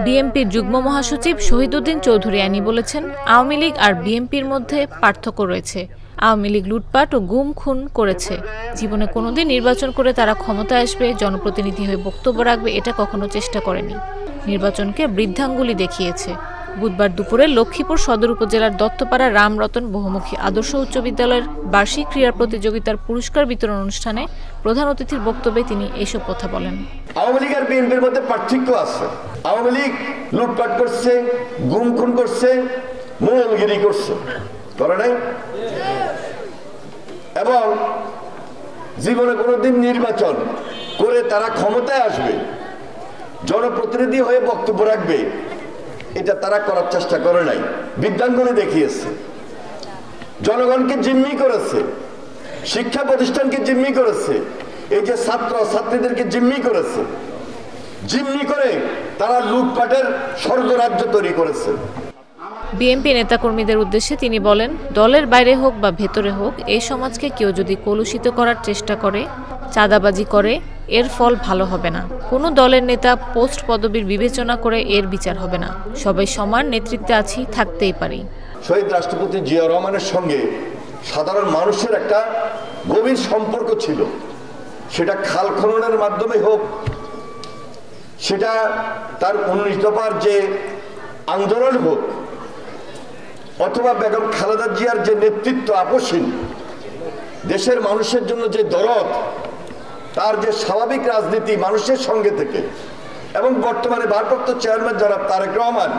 বিএনপির যুগ্ম মহাসচিব শহীদউদ্দিন চৌধুরী আনি বলেছেন, আওয়ামী লীগ আর বিএনপির মধ্যে পার্থক্য রয়েছে। আওয়ামী লীগ লুটপাট ও গুম খুন করেছে। জীবনে কোনোদিন নির্বাচন করে তারা ক্ষমতায় আসবে, জনপ্রতিনিধি হয়ে বক্তব্য রাখবে, এটা কখনো চেষ্টা করেনি। নির্বাচনকে বৃদ্ধাঙ্গুলি দেখিয়েছে। বুধবার দুপুরে লক্ষ্মীপুর সদর উপজেলার দত্তপাড়া রামরতন বহুমুখী আদর্শ উচ্চ বিদ্যালয়ের বার্ষিক ক্রীড়া প্রতিযোগিতার পুরস্কার বিতরণ অনুষ্ঠানে প্রধান অতিথির বক্তব্যে তিনি এসব কথা বলেন। আওয়ামী লীগ আর বিএনপির মধ্যে পার্থক্য আছে। আওয়ামী লীগ লুটপাট করছে, গুম খুন করছে, মৌলগিরি করছে, করে নাই? এবং জীবনে কোনোদিন নির্বাচন করে তারা ক্ষমতায় আসবে, জনপ্রতিনিধি হয়ে বক্তব্য রাখবে, এটা তারা করার চেষ্টা করে নাই। বৃদ্ধাঙ্গুলি দেখিয়েছে, জনগণকে জিম্মি করেছে, শিক্ষা প্রতিষ্ঠানকে জিম্মি করেছে, এই যে ছাত্র ছাত্রীদেরকে জিম্মি করেছে। জিম্মি করে তারা লুটপাটের স্বর্গরাজ্য তৈরি করেছে। বিএনপি নেতাকর্মীদের উদ্দেশ্যে তিনি বলেন, দলের বাইরে হোক বা ভেতরে হোক, এই সমাজকে কেউ যদি কলুষিত করার চেষ্টা করে, চাঁদাবাজি করে, এর ফল ভালো হবে না। কোনো দলের নেতা পোস্ট পদবীর বিবেচনা করে এর বিচার হবে না। সবাই সমান নেতৃত্বে আছি, থাকতেই পারি। শহীদ রাষ্ট্রপতি জিয়া রহমানের সঙ্গে সাধারণ মানুষের একটা গভীর সম্পর্ক ছিল। সেটা খাল খননের মাধ্যমে হোক, সেটা তার 19 দফার যে আন্দোলন হোক, অথবা বেগম খালেদা জিয়ার যে নেতৃত্ব আপসীন, দেশের মানুষের জন্য যে দরদ, তার যে স্বাভাবিক রাজনীতি মানুষের সঙ্গে থেকে, এবং বর্তমানে ভারপ্রাপ্ত চেয়ারম্যান জনাব তারেক রহমান,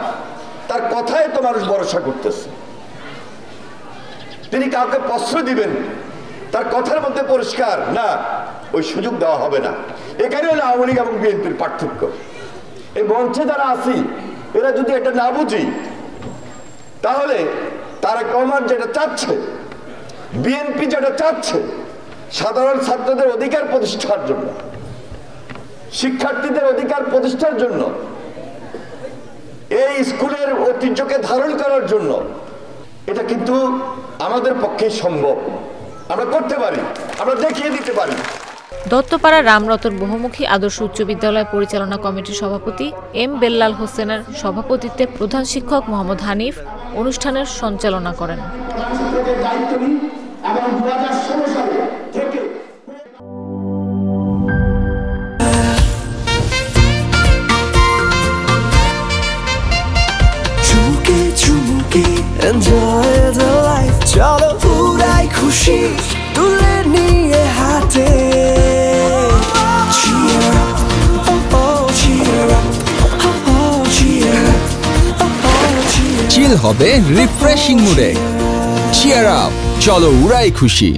তার কথায় তো মানুষ ভরসা করতেছে। তিনি কাউকে প্রশ্রয় দিবেন, তার কথার মধ্যে পরিষ্কার না, ওই সুযোগ দেওয়া হবে না। এখানে হলো আওয়ামী লীগ এবং বিএনপির পার্থক্য। এই মঞ্চে যারা আছি, এরা যদি এটা না বুঝি, তাহলে তারেক রহমান যেটা চাচ্ছে, বিএনপি যেটা চাচ্ছে, সাধারণ ছাত্রদের অধিকার প্রতিষ্ঠার জন্য, শিক্ষার্থীদের অধিকার প্রতিষ্ঠার জন্য, এই স্কুলের ঐতিহ্যকে ধারণ করার জন্য, এটা কিন্তু আমাদের পক্ষে সম্ভব। আমরা করতে পারি, আমরা দেখিয়ে দিতে পারি। দত্তপাড়া রামরতন বহুমুখী আদর্শ উচ্চ বিদ্যালয় পরিচালনা কমিটির সভাপতি এম বেল্লাল হোসেনের সভাপতিত্বে প্রধান শিক্ষক মোহাম্মদ হানিফ অনুষ্ঠানের সঞ্চালনা করেন। Enjoy the life, চলো পুরাই খুশি তুলে নিয়ে হাতে। Cheer up, oh oh, cheer up, oh oh, cheer up, oh oh, cheer up. চিল হবে রিফ্রেশিং মুডে। চিয়ার আপ, চলো উড়াই খুশি।